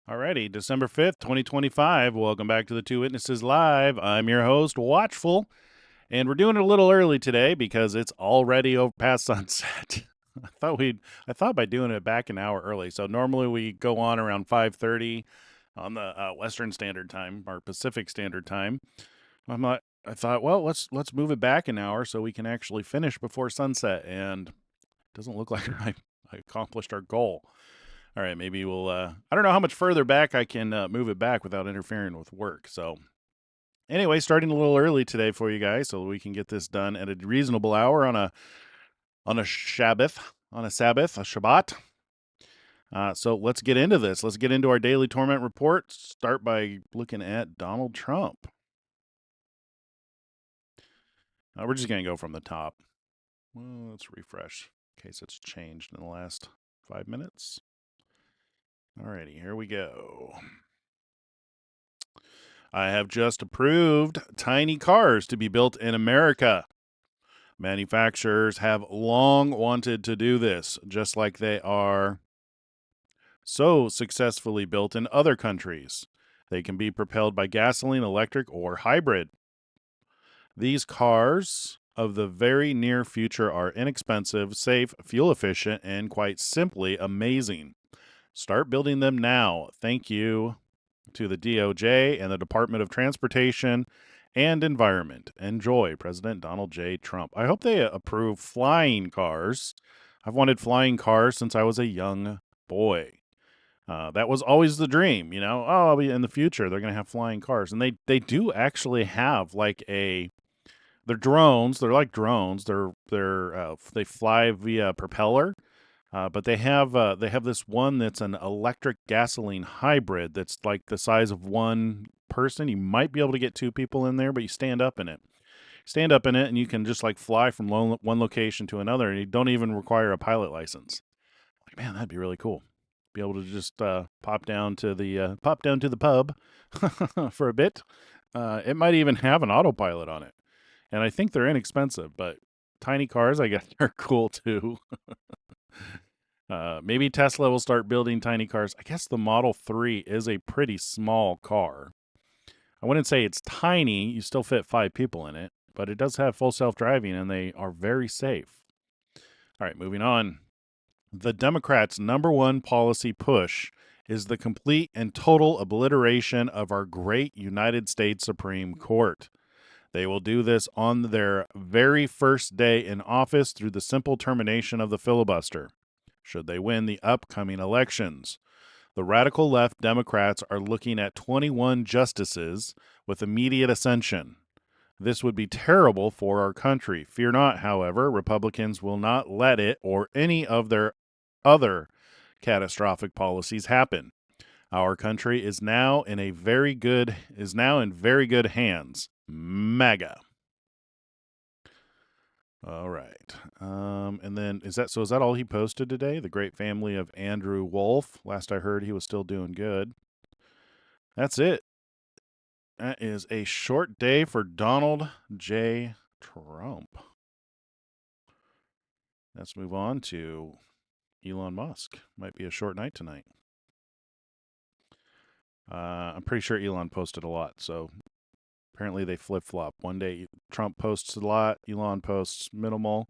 Alrighty, December 5th, 2025. Welcome back to the Two Witnesses Live. I'm your host, Watchful, and we're doing it a little early today because it's already over past sunset. I thought by doing it back an hour early. So normally we go on around 5:30 on the Western Standard Time or Pacific Standard Time. I thought, well, let's move it back an hour so we can actually finish before sunset, and it doesn't look like I accomplished our goal. All right, maybe we'll. I don't know how much further back I can move it back without interfering with work. So, anyway, starting a little early today for you guys, so we can get this done at a reasonable hour on a Sabbath, a Shabbat. So let's get into this. Let's get into our daily torment report. Start by looking at Donald Trump. We're just gonna go from the top. Well, let's refresh in case it's changed in the last 5 minutes. Alrighty, here we go. I have just approved tiny cars to be built in America. Manufacturers have long wanted to do this, just like they are so successfully built in other countries. They can be propelled by gasoline, electric, or hybrid. These cars of the very near future are inexpensive, safe, fuel efficient, and quite simply amazing. Start building them now. Thank you to the DOJ and the Department of Transportation and Environment. Enjoy, President Donald J. Trump. I hope they approve flying cars. I've wanted flying cars since I was a young boy. That was always the dream, you know. Oh, in the future they're going to have flying cars, and they do actually have like they're drones. They're like drones. They fly via propeller. But they have this one that's an electric gasoline hybrid that's like the size of one person. You might be able to get two people in there, but you stand up in it. Stand up in it, and you can just like fly from one location to another, and you don't even require a pilot license. Like, man, that'd be really cool. Be able to just pop down to the pub for a bit. It might even have an autopilot on it, and I think they're inexpensive. But tiny cars, I guess, are cool too. Maybe Tesla will start building tiny cars. I guess the Model 3 is a pretty small car. I wouldn't say it's tiny. You still fit 5 people in it, but it does have full self-driving, and they are very safe. All right, moving on. The Democrats' number one policy push is the complete and total obliteration of our great United States Supreme Court. They will do this on their very first day in office through the simple termination of the filibuster, should they win the upcoming elections. The radical left Democrats are looking at 21 justices with immediate ascension. This would be terrible for our country. Fear not, however, Republicans will not let it or any of their other catastrophic policies happen. Our country is now in very good hands. MAGA. All right. And then is that all he posted today? The great family of Andrew Wolf. Last I heard, he was still doing good. That's it. That is a short day for Donald J. Trump. Let's move on to Elon Musk. Might be a short night tonight. I'm pretty sure Elon posted a lot, so apparently they flip-flop. One day Trump posts a lot, Elon posts minimal.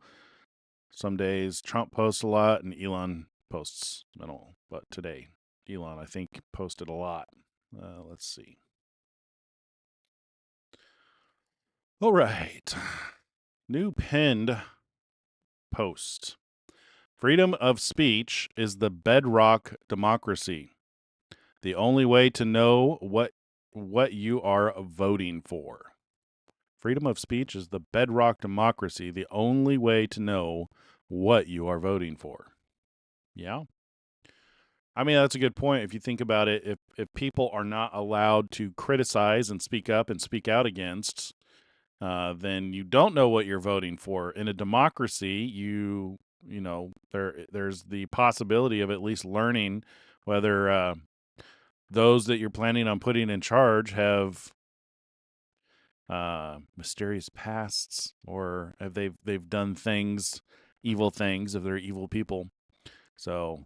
Some days Trump posts a lot and Elon posts minimal. But today, Elon, I think, posted a lot. Let's see. All right. New pinned post. Freedom of speech is the bedrock democracy. The only way to know what you are voting for. Freedom of speech is the bedrock democracy. The only way to know what you are voting for. Yeah. I mean, that's a good point. If you think about it, if people are not allowed to criticize and speak up and speak out against, then you don't know what you're voting for. In a democracy, there's the possibility of at least learning whether those that you're planning on putting in charge have mysterious pasts, or if they've done things, evil things, if they're evil people. So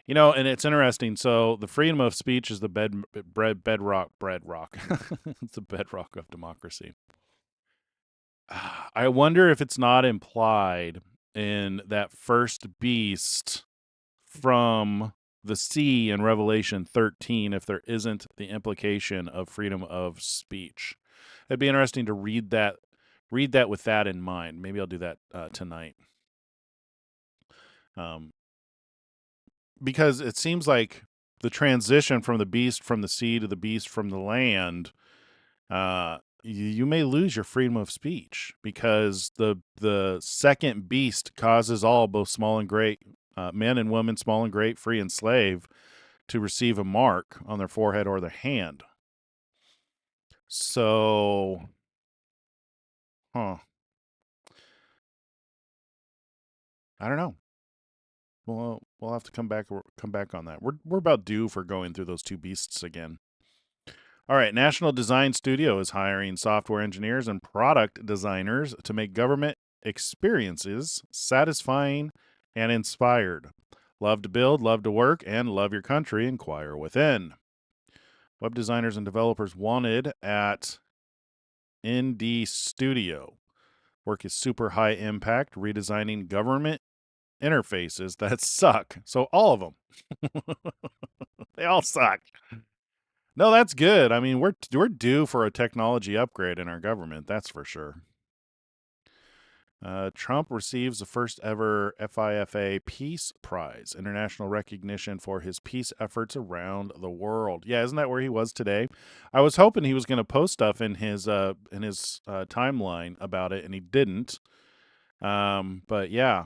And it's interesting. So the freedom of speech is the bedrock. It's the bedrock of democracy. I wonder if it's not implied in that first beast from the sea in Revelation 13 if there isn't the implication of freedom of speech. It'd be interesting to read that with that in mind. Maybe I'll do that tonight. Because it seems like the transition from the beast from the sea to the beast from the land, you may lose your freedom of speech because the second beast causes all, both small and great, men and women, small and great, free and slave, to receive a mark on their forehead or their hand. So, I don't know. We'll have to come back on that. We're about due for going through those two beasts again. All right, National Design Studio is hiring software engineers and product designers to make government experiences satisfying and inspired. Love to build, love to work, and love your country. Inquire within. Web designers and developers wanted at ND Studio. Work is super high impact, redesigning government interfaces that suck. So all of them. They all suck. No, that's good. I mean, we're due for a technology upgrade in our government. That's for sure. Trump receives the first ever FIFA Peace Prize, international recognition for his peace efforts around the world. Yeah, isn't that where he was today? I was hoping he was going to post stuff in his timeline about it, and he didn't. But yeah,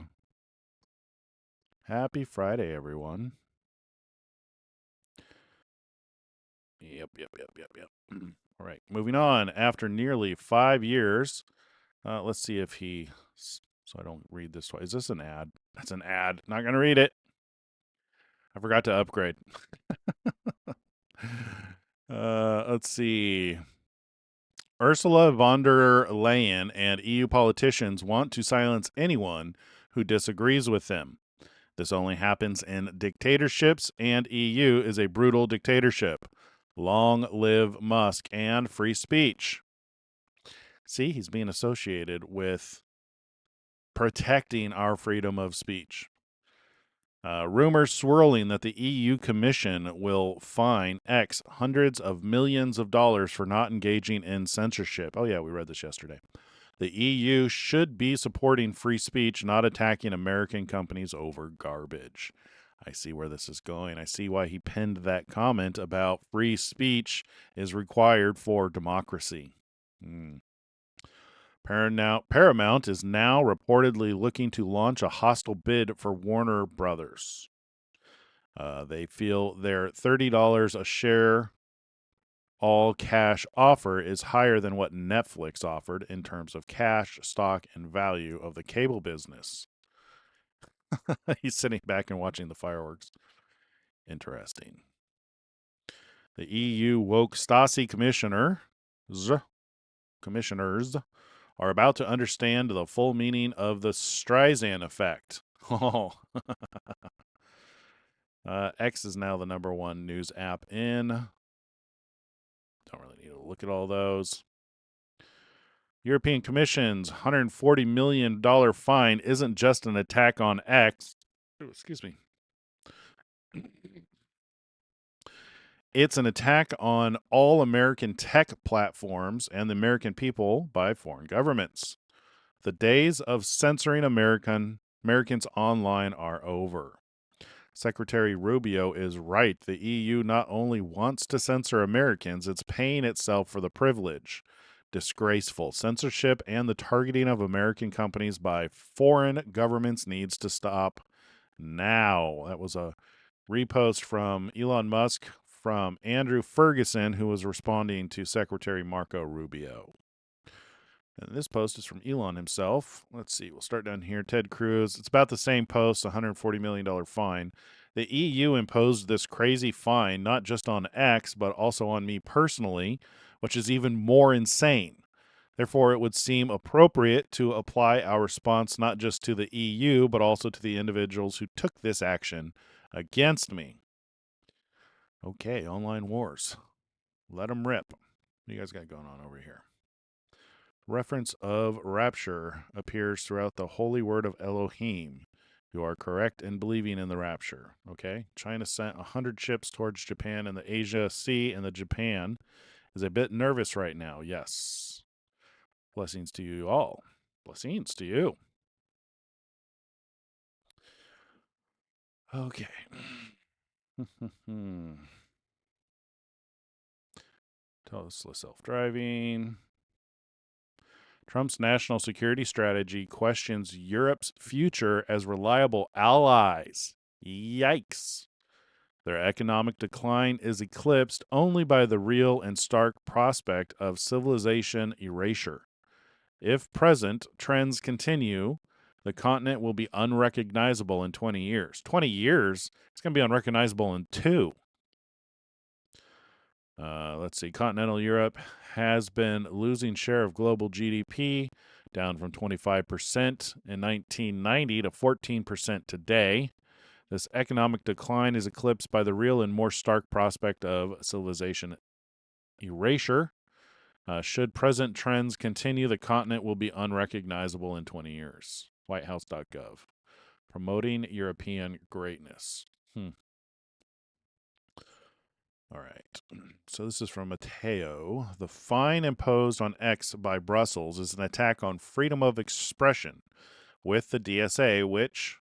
happy Friday, everyone. Yep. All right, moving on. After nearly 5 years, let's see if he. So I don't read this twice. Is this an ad? That's an ad. Not gonna read it. I forgot to upgrade. Let's see. Ursula von der Leyen and EU politicians want to silence anyone who disagrees with them. This only happens in dictatorships, and EU is a brutal dictatorship. Long live Musk and free speech. See, he's being associated with protecting our freedom of speech. Rumors swirling that the EU Commission will fine X hundreds of millions of dollars for not engaging in censorship. Oh, yeah, we read this yesterday. The EU should be supporting free speech, not attacking American companies over garbage. I see where this is going. I see why he penned that comment about free speech is required for democracy. Paramount is now reportedly looking to launch a hostile bid for Warner Brothers. They feel their $30 a share all cash offer is higher than what Netflix offered in terms of cash, stock, and value of the cable business. He's sitting back and watching the fireworks. Interesting. The EU woke Stasi commissioners are about to understand the full meaning of the Streisand Effect. Oh. X is now the #1 news app in. Don't really need to look at all those. European Commission's $140 million fine isn't just an attack on X. Ooh, excuse me. It's an attack on all American tech platforms and the American people by foreign governments. The days of censoring Americans online are over. Secretary Rubio is right. The EU not only wants to censor Americans, it's paying itself for the privilege. Disgraceful. Censorship and the targeting of American companies by foreign governments needs to stop now. That was a repost from Elon Musk from Andrew Ferguson, who was responding to Secretary Marco Rubio. And this post is from Elon himself. Let's see. We'll start down here. Ted Cruz. It's about the same post, $140 million fine. The EU imposed this crazy fine, not just on X, but also on me personally, which is even more insane. Therefore, it would seem appropriate to apply our response not just to the EU, but also to the individuals who took this action against me. Okay, online wars. Let them rip. What do you guys got going on over here? Reference of rapture appears throughout the holy word of Elohim. You are correct in believing in the rapture. Okay. China sent 100 ships towards Japan and the Asia Sea, and the Japan is a bit nervous right now. Yes. Blessings to you all. Blessings to you. Okay. Tesla self-driving. Trump's national security strategy questions Europe's future as reliable allies. Yikes. Their economic decline is eclipsed only by the real and stark prospect of civilization erasure. If present trends continue, the continent will be unrecognizable in 20 years. 20 years? It's going to be unrecognizable in 2. Let's see. Continental Europe has been losing share of global GDP, down from 25% in 1990 to 14% today. This economic decline is eclipsed by the real and more stark prospect of civilization erasure. Should present trends continue, the continent will be unrecognizable in 20 years. Whitehouse.gov. Promoting European greatness. All right. So this is from Mateo. The fine imposed on X by Brussels is an attack on freedom of expression with the DSA, which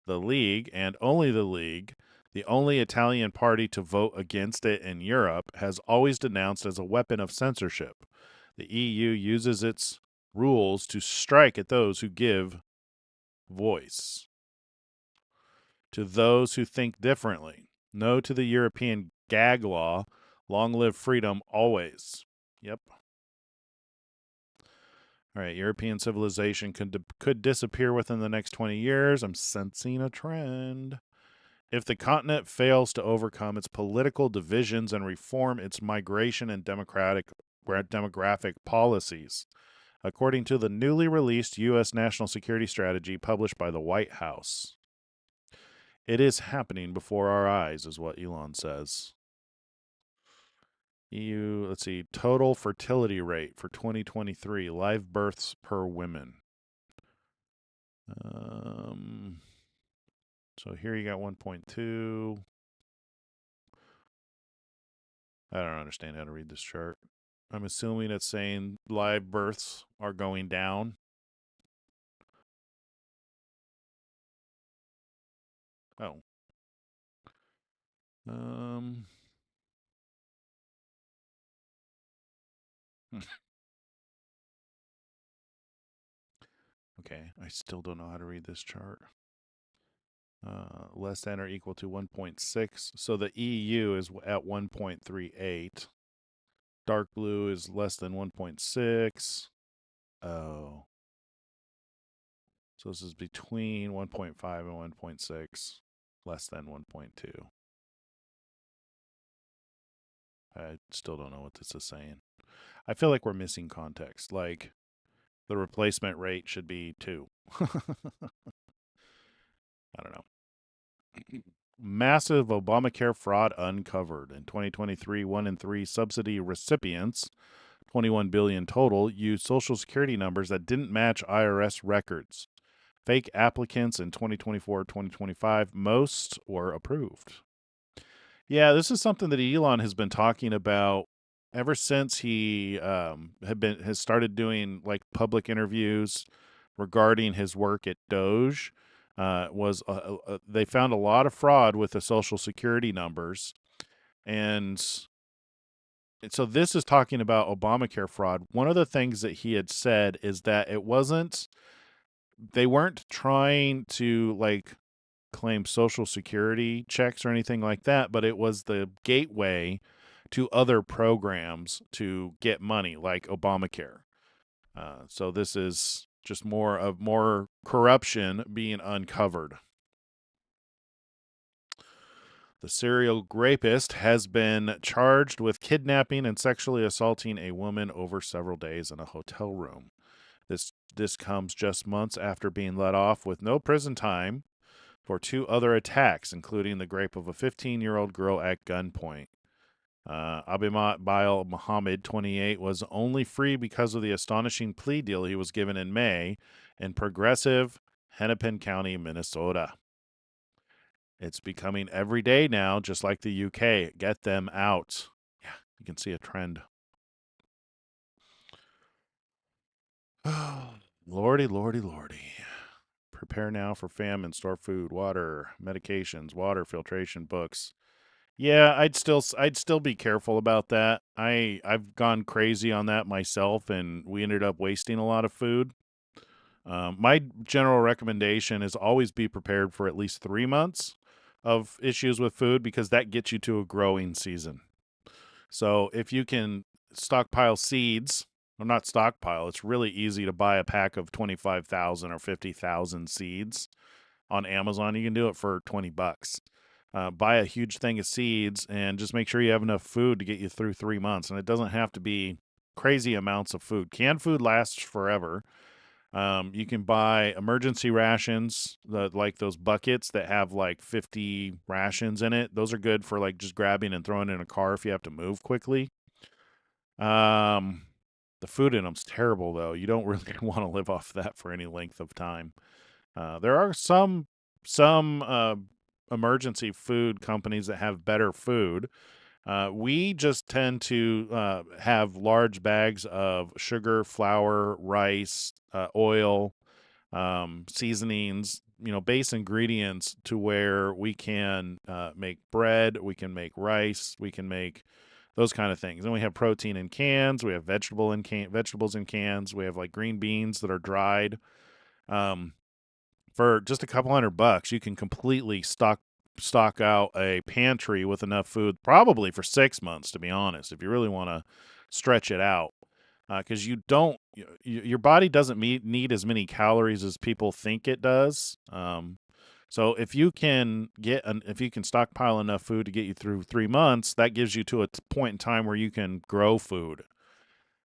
the League, and only the League, the only Italian party to vote against it in Europe, has always denounced as a weapon of censorship. The EU uses its rules to strike at those who give voice to those who think differently. No to the European gag law. Long live freedom always. Yep. All right, European civilization could disappear within the next 20 years. I'm sensing a trend. If the continent fails to overcome its political divisions and reform its migration and demographic policies, according to the newly released U.S. National Security Strategy published by the White House. It is happening before our eyes, is what Elon says. EU, let's see, total fertility rate for 2023, live births per women. So here you got 1.2. I don't understand how to read this chart. I'm assuming it's saying live births are going down. Oh. Okay, I still don't know how to read this chart. Less than or equal to 1.6. So the EU is at 1.38. Dark blue is less than 1.6. Oh. So this is between 1.5 and 1.6, less than 1.2. I still don't know what this is saying. I feel like we're missing context. Like, the replacement rate should be 2. I don't know. Massive Obamacare fraud uncovered. In 2023, 1 in 3 subsidy recipients, 21 billion total, used Social Security numbers that didn't match IRS records. Fake applicants in 2024-2025, most were approved. Yeah, this is something that Elon has been talking about ever since he has started doing like public interviews regarding his work at Doge. They found a lot of fraud with the Social Security numbers, and so this is talking about Obamacare fraud. One of the things that he had said is that they weren't trying to like claim Social Security checks or anything like that, but it was the gateway to other programs to get money, like Obamacare. So this is just more corruption being uncovered. The serial rapist has been charged with kidnapping and sexually assaulting a woman over several days in a hotel room. This comes just months after being let off with no prison time for 2 other attacks, including the rape of a 15-year-old girl at gunpoint. Abimael Muhammad, 28, was only free because of the astonishing plea deal he was given in May in progressive Hennepin County, Minnesota. It's becoming every day now, just like the UK. Get them out. Yeah, you can see a trend. Lordy, lordy, lordy. Prepare now for famine, store food, water, medications, water filtration, books. Yeah, I'd still be careful about that. I've gone crazy on that myself, and we ended up wasting a lot of food. My general recommendation is always be prepared for at least 3 months of issues with food, because that gets you to a growing season. So if you can stockpile seeds, or not stockpile, it's really easy to buy a pack of 25,000 or 50,000 seeds on Amazon. You can do it for $20. Buy a huge thing of seeds and just make sure you have enough food to get you through 3 months. And it doesn't have to be crazy amounts of food. Canned food lasts forever. You can buy emergency rations, like those buckets that have like 50 rations in it. Those are good for like just grabbing and throwing in a car if you have to move quickly. Um, the food in them's terrible though. You don't really want to live off that for any length of time. There are some emergency food companies that have better food. We just tend to have large bags of sugar, flour, rice, oil, seasonings, base ingredients, to where we can make bread, we can make rice, we can make those kind of things. And we have protein in cans, we have vegetables in cans, we have like green beans that are dried. Um, for just a couple $100, you can completely stock out a pantry with enough food, probably for 6 months, to be honest, if you really want to stretch it out. Because your body doesn't need as many calories as people think it does. So if you can stockpile enough food to get you through 3 months, that gives you to a point in time where you can grow food.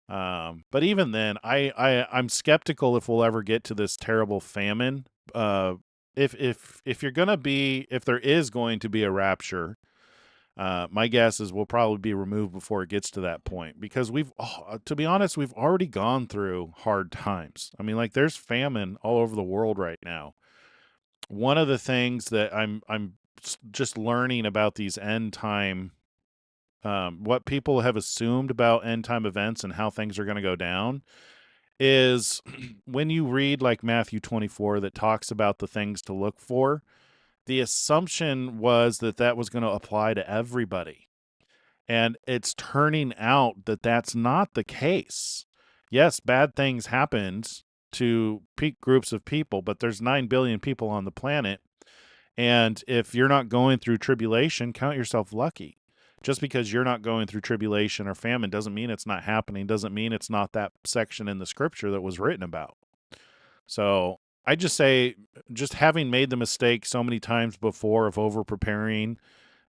But even then, I'm skeptical if we'll ever get to this terrible famine. If there is going to be a rapture, my guess is we'll probably be removed before it gets to that point, because to be honest, we've already gone through hard times. I mean, like, there's famine all over the world right now. One of the things that I'm just learning about these end time, what people have assumed about end time events and how things are going to go down, is when you read like Matthew 24 that talks about the things to look for, the assumption was that was going to apply to everybody. And it's turning out that that's not the case. Yes, bad things happened to peak groups of people, but there's 9 billion people on the planet. And if you're not going through tribulation, count yourself lucky. Just because you're not going through tribulation or famine doesn't mean it's not happening, doesn't mean it's not that section in the scripture that was written about. So I just say, just having made the mistake so many times before of over preparing,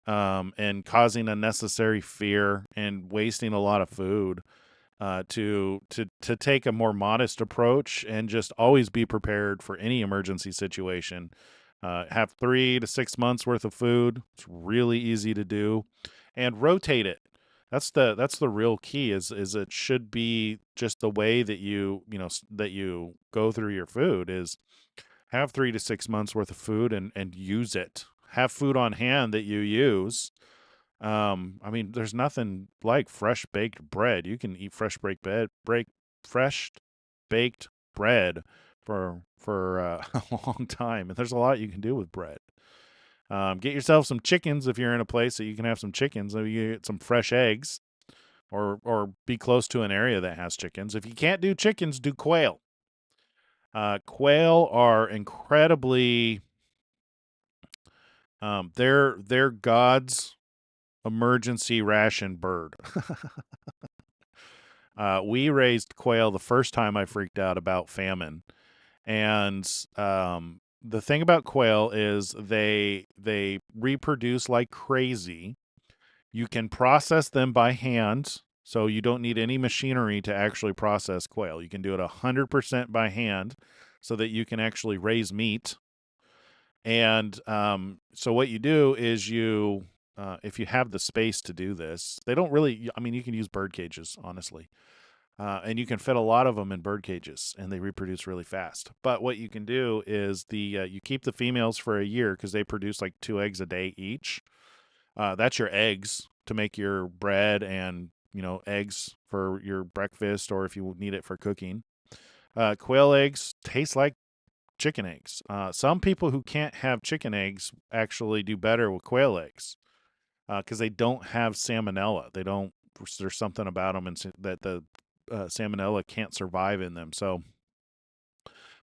and causing unnecessary fear and wasting a lot of food, to take a more modest approach and just always be prepared for any emergency situation. Have 3 to 6 months worth of food. It's really easy to do, and rotate it. That's the real key. Is it should be just the way that that you go through your food is have 3 to 6 months worth of food, and use it. Have food on hand that you use. I mean, there's nothing like fresh baked bread. You can eat fresh baked bread for a long time, and there's a lot you can do with bread. Get yourself some chickens if you're in a place that you can have some chickens. Maybe you get some fresh eggs, or be close to an area that has chickens. If you can't do chickens, do quail. Quail are incredibly, they're God's emergency ration bird. We raised quail the first time I freaked out about famine. And the thing about quail is they reproduce like crazy. You can process them by hand, so you don't need any machinery to actually process quail. You can do it 100% by hand, so that you can actually raise meat. And so what you do is if you have the space to do this, they don't really. I mean, you can use bird cages, honestly, and you can fit a lot of them in bird cages, and they reproduce really fast. But what you can do is you keep the females for a year because they produce like 2 eggs a day each. That's your eggs to make your bread and eggs for your breakfast or if you need it for cooking. Quail eggs taste like chicken eggs. Some people who can't have chicken eggs actually do better with quail eggs because they don't have salmonella. They don't. There's something about them that the salmonella can't survive in them. So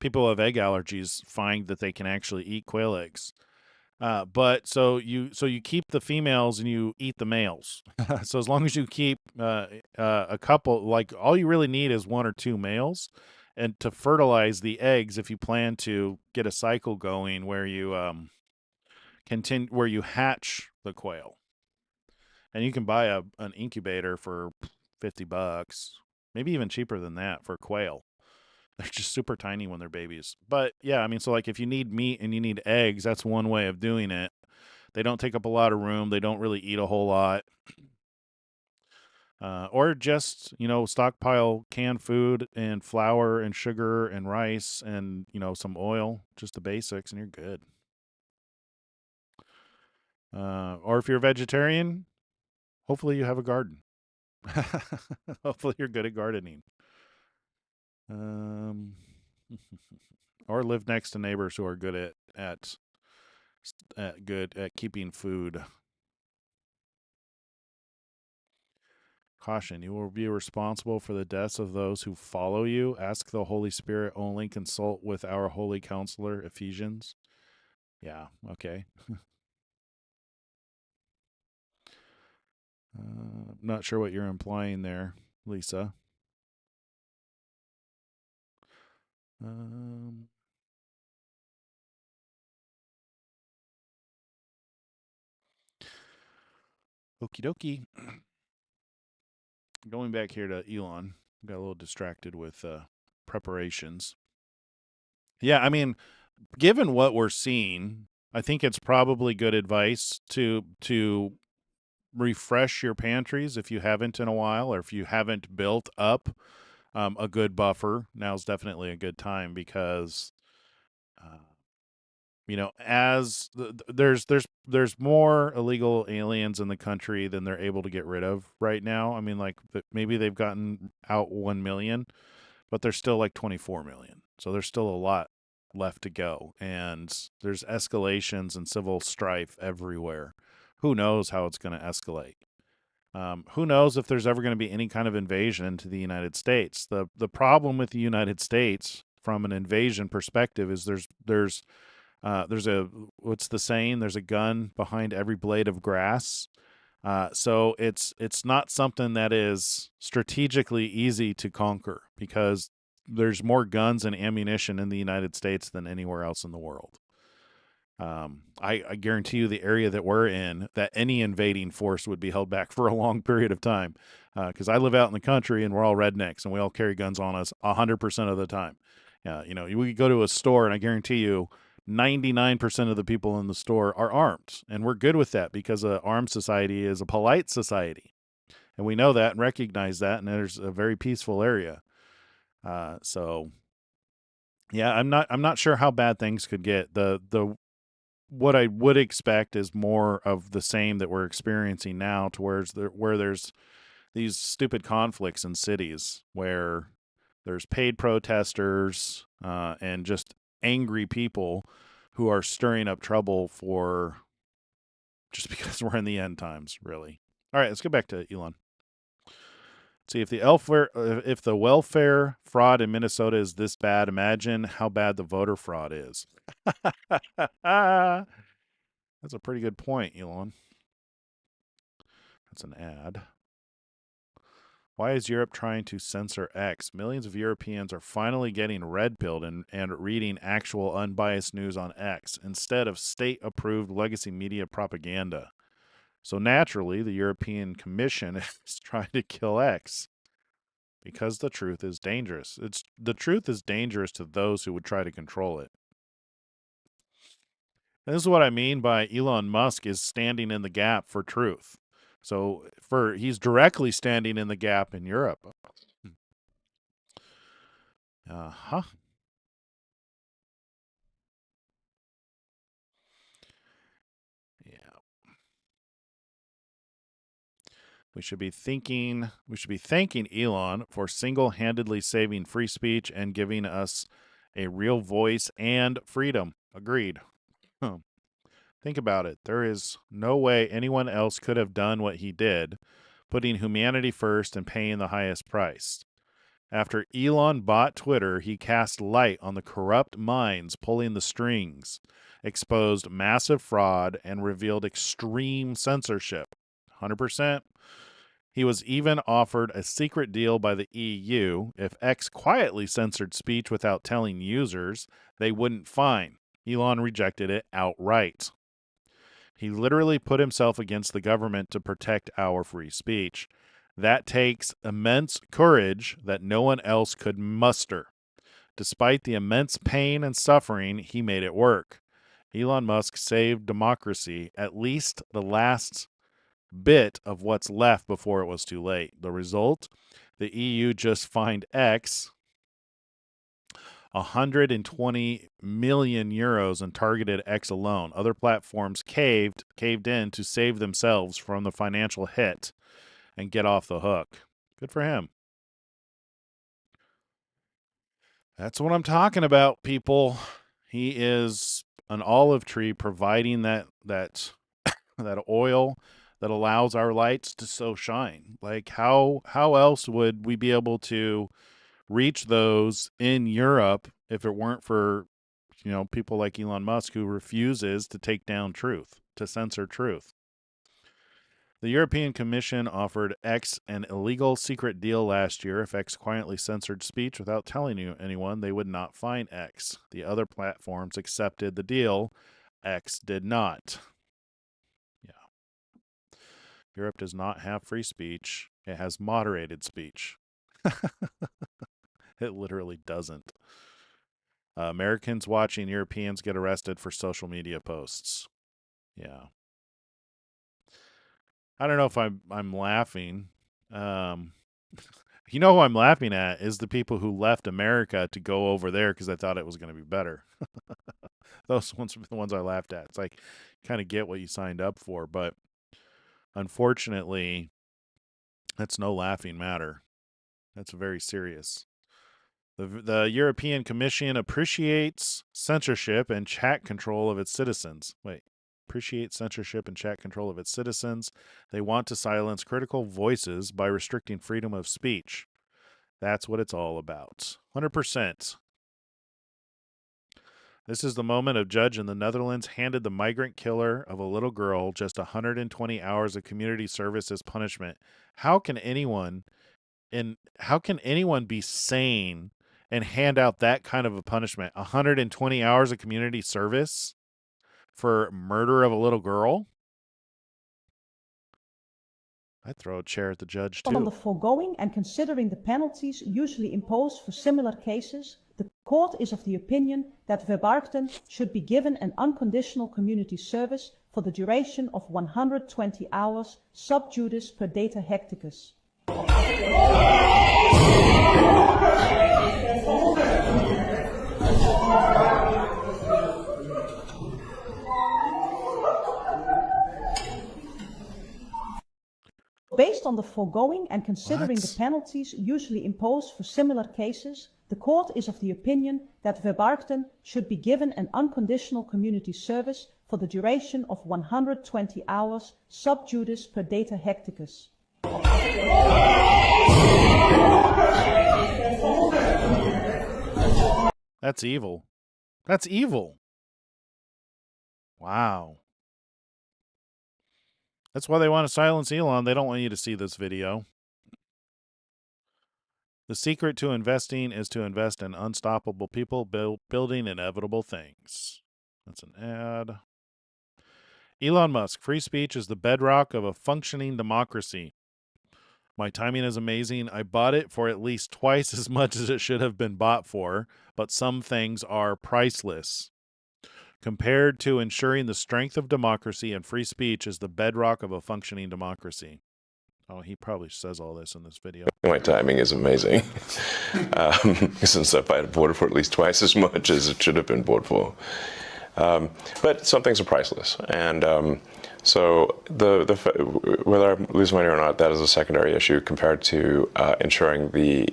people who have egg allergies find that they can actually eat quail eggs. But so you keep the females and you eat the males. So as long as you keep a couple, like all you really need is 1 or 2 males, and to fertilize the eggs, if you plan to get a cycle going where you continue where you hatch the quail, and you can buy an incubator for $50, maybe even cheaper than that for quail. They're just super tiny when they're babies. But yeah, I mean, so like if you need meat and you need eggs, that's one way of doing it. They don't take up a lot of room. They don't really eat a whole lot. Or just, stockpile canned food and flour and sugar and rice and, some oil, just the basics, and you're good. Or if you're a vegetarian, hopefully you have a garden. Hopefully you're good at gardening. Um, or live next to neighbors who are good at keeping food. Caution, you will be responsible for the deaths of those who follow you. Ask the Holy Spirit only. Consult with our holy counselor, Ephesians. Yeah, okay. Not sure what you're implying there, Lisa. Um, Okie dokie. Going back here to Elon, got a little distracted with preparations. Yeah, I mean, given what we're seeing, I think it's probably good advice to refresh your pantries if you haven't in a while, or if you haven't built up a good buffer. Now's definitely a good time because uh, as there's more illegal aliens in the country than they're able to get rid of right now. I mean, like maybe they've gotten out 1 million, but there's still like 24 million. So there's still a lot left to go, and there's escalations and civil strife everywhere. Who knows how it's going to escalate? Who knows if there's ever going to be any kind of invasion into the United States? The problem with the United States from an invasion perspective is there's a what's the saying? There's a gun behind every blade of grass. So it's not something that is strategically easy to conquer because there's more guns and ammunition in the United States than anywhere else in the world. I guarantee you the area that we're in, that any invading force would be held back for a long period of time. Because I live out in the country and we're all rednecks and we all carry guns on us 100% of the time. We go to a store and I guarantee you 99% of the people in the store are armed. And we're good with that because an armed society is a polite society. And we know that and recognize that. And there's a very peaceful area. So yeah, I'm not sure how bad things could get. The what I would expect is more of the same that we're experiencing now, to where there's these stupid conflicts in cities where there's paid protesters and just angry people who are stirring up trouble for just because we're in the end times, really. All right, let's get back to Elon. See if the welfare fraud in Minnesota is this bad. Imagine how bad the voter fraud is. That's a pretty good point, Elon. That's an ad. Why is Europe trying to censor X? Millions of Europeans are finally getting red pilled and reading actual unbiased news on X instead of state approved legacy media propaganda. So naturally, the European Commission is trying to kill X because the truth is dangerous. The truth is dangerous to those who would try to control it. And this is what I mean by Elon Musk is standing in the gap for truth. So he's directly standing in the gap in Europe. Uh-huh. Yeah. We should be thanking Elon for single-handedly saving free speech and giving us a real voice and freedom. Agreed. Huh. Think about it. There is no way anyone else could have done what he did, putting humanity first and paying the highest price. After Elon bought Twitter, he cast light on the corrupt minds pulling the strings, exposed massive fraud, and revealed extreme censorship. 100%. He was even offered a secret deal by the EU. If X quietly censored speech without telling users, they wouldn't fine. Elon rejected it outright. He literally put himself against the government to protect our free speech. That takes immense courage that no one else could muster. Despite the immense pain and suffering, he made it work. Elon Musk saved democracy, at least the last bit of what's left before it was too late. The result? The EU just fined X 120 million euros and targeted X alone. Other platforms caved in to save themselves from the financial hit and get off the hook. Good for him. That's what I'm talking about, people. He is an olive tree providing that oil that allows our lights to so shine. Like how else would we be able to reach those in Europe if it weren't for people like Elon Musk who refuses to take down truth, to censor truth. The European Commission offered X an illegal secret deal last year. If X quietly censored speech without telling anyone, they would not fine X. The other platforms accepted the deal. X did not. Yeah. Europe does not have free speech. It has moderated speech. It literally doesn't. Americans watching Europeans get arrested for social media posts. Yeah. I don't know if I'm laughing. You know who I'm laughing at is the people who left America to go over there because I thought it was going to be better. Those ones are the ones I laughed at. It's like, kind of get what you signed up for, but unfortunately, that's no laughing matter. That's very serious. The European Commission appreciates censorship and chat control of its citizens. Appreciate censorship and chat control of its citizens. They want to silence critical voices by restricting freedom of speech. That's what it's all about. 100%. This is the moment a judge in the Netherlands handed the migrant killer of a little girl just 120 hours of community service as punishment. How can anyone be sane and hand out that kind of a punishment? 120 hours of community service for murder of a little girl? I'd throw a chair at the judge too. On the foregoing and considering the penalties usually imposed for similar cases, the court is of the opinion that verbargten should be given an unconditional community service for the duration of 120 hours sub judice per data hecticus. Based on the foregoing and considering the penalties usually imposed for similar cases, the court is of the opinion that verbargten should be given an unconditional community service for the duration of 120 hours sub judice per data hecticus. That's evil. That's evil. Wow. That's why they want to silence Elon. They don't want you to see this video. The secret to investing is to invest in unstoppable people building inevitable things. That's an ad. Elon Musk, free speech is the bedrock of a functioning democracy. My timing is amazing. I bought it for at least twice as much as it should have been bought for, but some things are priceless. compared to ensuring the strength of democracy and free speech is the bedrock of a functioning democracy. Oh, he probably says all this in this video. My timing is amazing, since I've voted for at least twice as much as it should have been voted for. But some things are priceless, and so whether I lose money or not, that is a secondary issue compared to ensuring the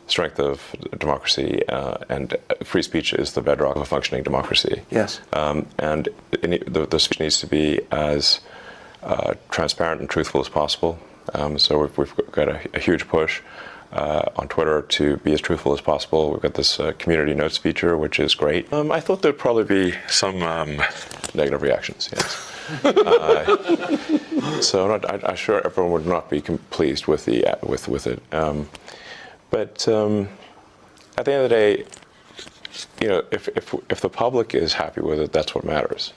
strength of democracy, and free speech is the bedrock of a functioning democracy. Yes. And the speech needs to be as transparent and truthful as possible. So we've got a huge push on Twitter to be as truthful as possible. We've got this community notes feature, which is great. I thought there'd probably be some negative reactions, yes. So I'm sure everyone would not be pleased with it. But at the end of the day, if the public is happy with it, that's what matters.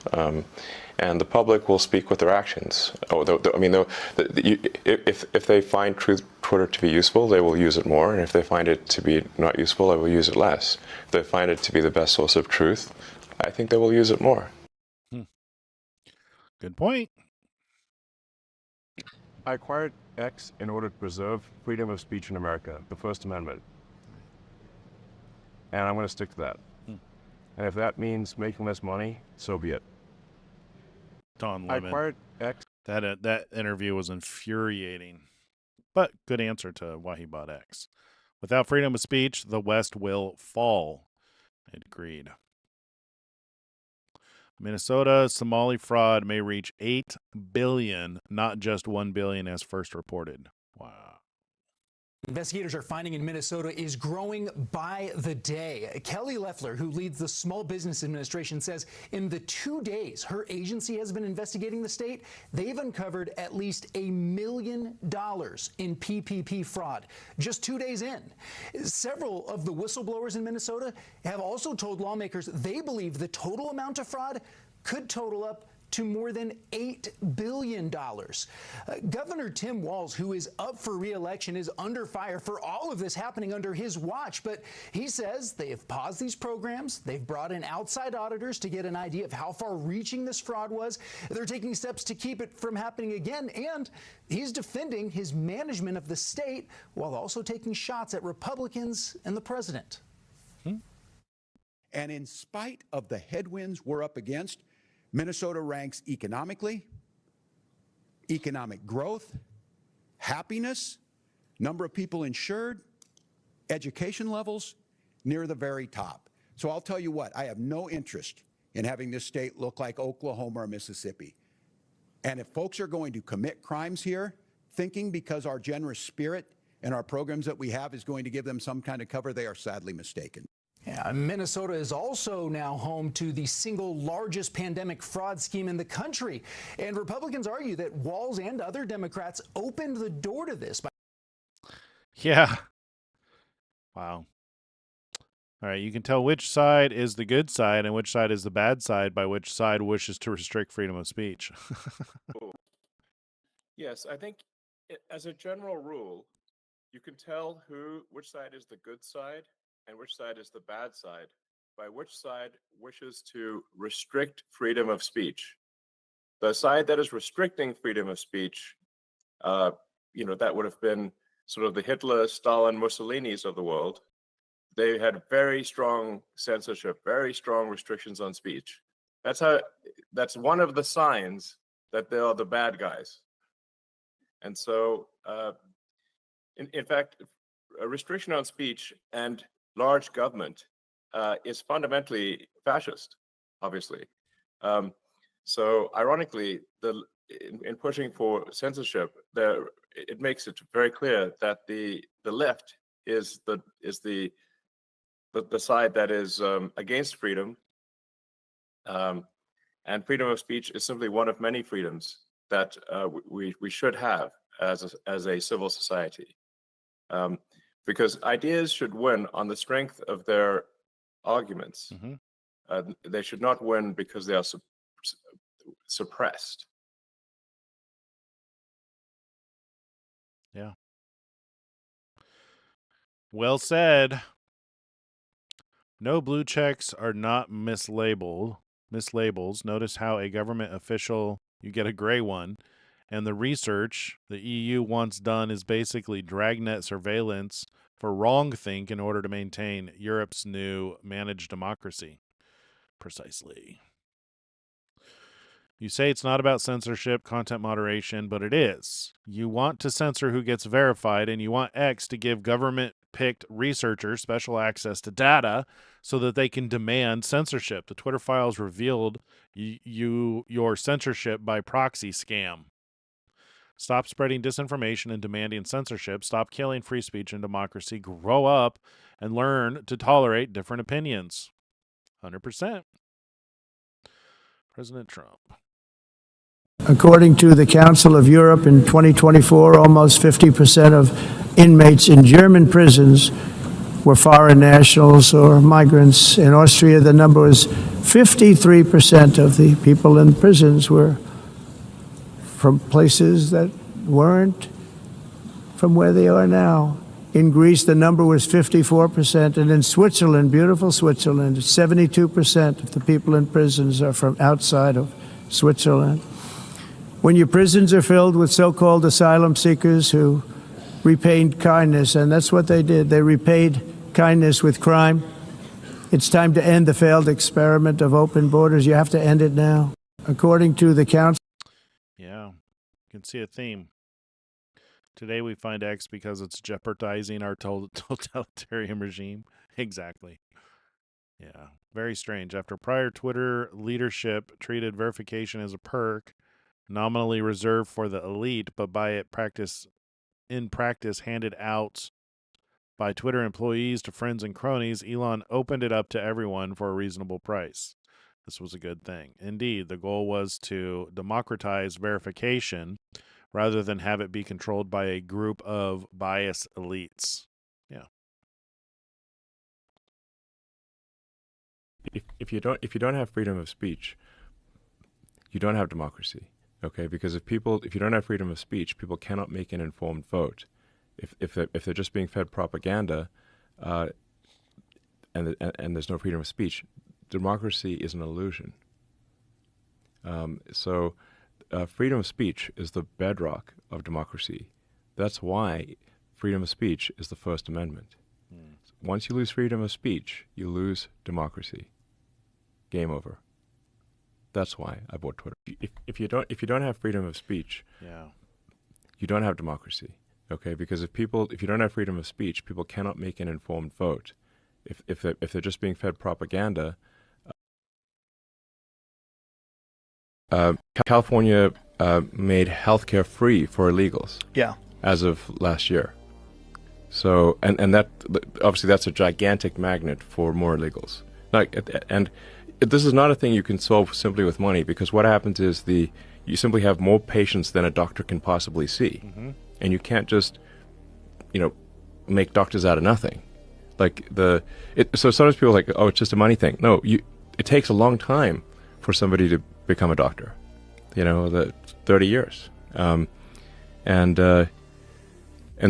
And the public will speak with their actions. If they find Twitter to be useful, they will use it more. And if they find it to be not useful, they will use it less. If they find it to be the best source of truth, I think they will use it more. Good point. I acquired X in order to preserve freedom of speech in America, the First Amendment. And I'm going to stick to that. And if that means making less money, so be it. Don I Lemon. acquired X. That interview was infuriating, but good answer to why he bought X. Without freedom of speech, the West will fall. Agreed. Minnesota Somali fraud may reach 8 billion, not just 1 billion as first reported. Wow. Investigators are finding in Minnesota is growing by the day. Kelly Loeffler, who leads the Small Business Administration, says in the 2 days her agency has been investigating the state, they've uncovered at least $1 million in PPP fraud. Just 2 days in. Several of the whistleblowers in Minnesota have also told lawmakers they believe the total amount of fraud could total up to more than $8 billion. Governor Tim Walz, who is up for re-election, is under fire for all of this happening under his watch, but he says they have paused these programs. They've brought in outside auditors to get an idea of how far-reaching this fraud was. They're taking steps to keep it from happening again, and he's defending his management of the state while also taking shots at Republicans and the president. And in spite of the headwinds we're up against, Minnesota ranks economically, economic growth, happiness, number of people insured, education levels, near the very top. So I'll tell you what, I have no interest in having this state look like Oklahoma or Mississippi. And if folks are going to commit crimes here, thinking because our generous spirit and our programs that we have is going to give them some kind of cover, they are sadly mistaken. Yeah, Minnesota is also now home to the single largest pandemic fraud scheme in the country. And Republicans argue that Walz and other Democrats opened the door to this. Yeah. Wow. All right, you can tell which side is the good side and which side is the bad side by which side wishes to restrict freedom of speech. Yes, I think as a general rule, you can tell which side is the good side and which side is the bad side by which side wishes to restrict freedom of speech. The side that is restricting freedom of speech, that would have been sort of the Hitler, Stalin, Mussolinis of the world. They had very strong censorship, very strong restrictions on speech. That's one of the signs that they are the bad guys. And so, in fact, a restriction on speech and large government is fundamentally fascist, obviously. So ironically, in pushing for censorship, it makes it very clear that the left is the side that is against freedom, and freedom of speech is simply one of many freedoms that we should have as a civil society. Because ideas should win on the strength of their arguments. Mm-hmm. They should not win because they are suppressed. Yeah. Well said. No blue checks are not mislabeled. mislabels. Notice how a government official, you get a gray one, and the research the EU wants done is basically dragnet surveillance for wrongthink in order to maintain Europe's new managed democracy. Precisely. You say it's not about censorship, content moderation, but it is. You want to censor who gets verified, and you want X to give government-picked researchers special access to data so that they can demand censorship. The Twitter files revealed your censorship by proxy scam. Stop spreading disinformation and demanding censorship. Stop killing free speech and democracy. Grow up and learn to tolerate different opinions. 100%. President Trump. According to the Council of Europe in 2024, almost 50% of inmates in German prisons were foreign nationals or migrants. In Austria, the number was 53% of the people in prisons were from places that weren't from where they are now. In Greece, the number was 54%, and in Switzerland, beautiful Switzerland, 72% of the people in prisons are from outside of Switzerland. When your prisons are filled with so-called asylum seekers who repaid kindness, and that's what they did, they repaid kindness with crime, it's time to end the failed experiment of open borders. You have to end it now. According to the Council... Yeah, you can see a theme. Today we find X because it's jeopardizing our totalitarian regime. Exactly. Yeah, very strange. After prior Twitter leadership treated verification as a perk, nominally reserved for the elite, but in practice handed out by Twitter employees to friends and cronies, Elon opened it up to everyone for a reasonable price. This was a good thing. Indeed, the goal was to democratize verification rather than have it be controlled by a group of biased elites. Yeah. If you don't have freedom of speech, you don't have democracy. Okay, because if you don't have freedom of speech, people cannot make an informed vote. If they're just being fed propaganda, and there's no freedom of speech, democracy is an illusion. So freedom of speech is the bedrock of democracy. That's why freedom of speech is the First Amendment. Once you lose freedom of speech, you lose democracy. Game over. That's why I bought Twitter. If you don't have freedom of speech, Yeah. you don't have democracy. Okay, because if you don't have freedom of speech, people cannot make an informed vote. If they're just being fed propaganda. California made healthcare free for illegals. Yeah. As of last year. So and that obviously that's a gigantic magnet for more illegals. And this is not a thing you can solve simply with money, because what happens is you simply have more patients than a doctor can possibly see, and you can't just make doctors out of nothing. So sometimes people are like, oh, it's just a money thing. No, it takes a long time for somebody to become a doctor. 30 years, and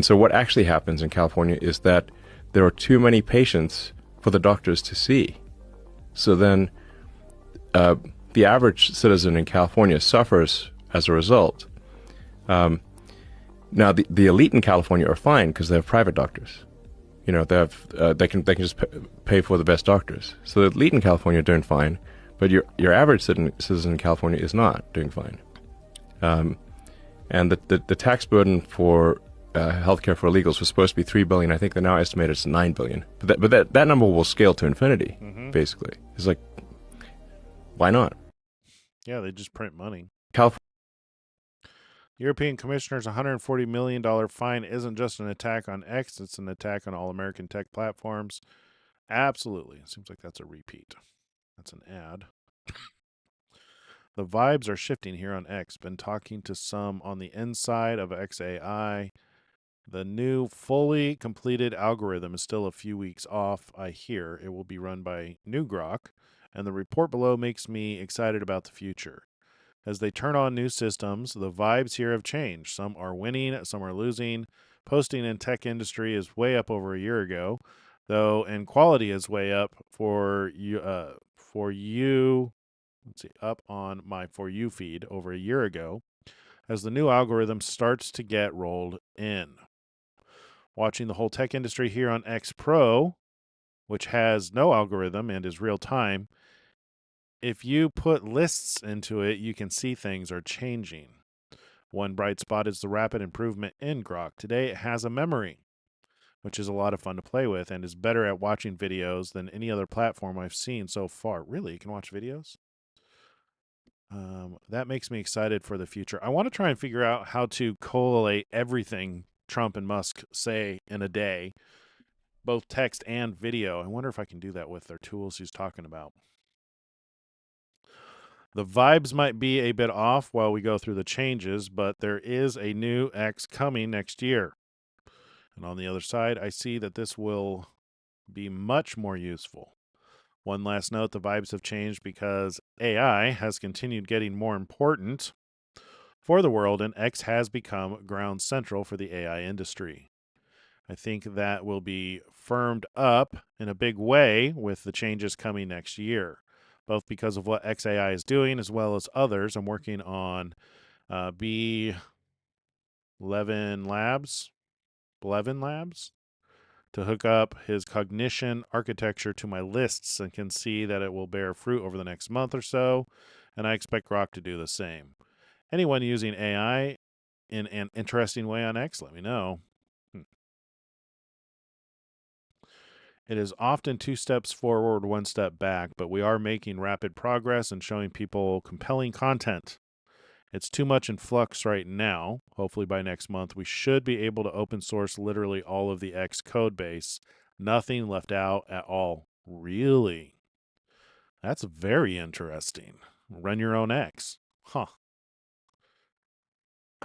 so what actually happens in California is that there are too many patients for the doctors to see. So then the average citizen in California suffers as a result. Now, the elite in California are fine because they have private doctors. They can just pay for the best doctors. So the elite in California are doing fine, but your average citizen in California is not doing fine. And the tax burden for healthcare for illegals was supposed to be $3 billion. I think they now estimate it's $9 billion. But that number will scale to infinity. Basically, it's like, why not? Yeah, they just print money. California. European Commissioner's $140 million fine isn't just an attack on X, it's an attack on all American tech platforms. Absolutely. It seems like that's a repeat. That's an ad. The vibes are shifting here on X. Been talking to some on the inside of XAI. The new fully completed algorithm is still a few weeks off, I hear. It will be run by New Grok, and the report below makes me excited about the future. As they turn on new systems, the vibes here have changed. Some are winning, some are losing. Posting in tech industry is way up over a year ago, though, and quality is way up for you let's see, up on my For You feed over a year ago as the new algorithm starts to get rolled in. Watching the whole tech industry here on X Pro, which has no algorithm and is real time, if you put lists into it, you can see things are changing. One bright spot is the rapid improvement in Grok. Today it has a memory, which is a lot of fun to play with and is better at watching videos than any other platform I've seen so far. Really? You can watch videos? That makes me excited for the future. I want to try and figure out how to collate everything Trump and Musk say in a day, both text and video. I wonder if I can do that with their tools he's talking about. The vibes might be a bit off while we go through the changes, but there is a new X coming next year. And on the other side, I see that this will be much more useful. One last note, the vibes have changed because AI has continued getting more important for the world, and X has become ground central for the AI industry. I think that will be firmed up in a big way with the changes coming next year, both because of what XAI is doing as well as others. I'm working on B11 Labs, to hook up his cognition architecture to my lists and can see that it will bear fruit over the next month or so, and I expect Grok to do the same. Anyone using AI in an interesting way on X, let me know. It is often 2 steps forward, 1 step back, but we are making rapid progress and showing people compelling content. It's too much in flux right now. Hopefully by next month, we should be able to open source literally all of the X code base. Nothing left out at all. Really? That's very interesting. Run your own X. Huh.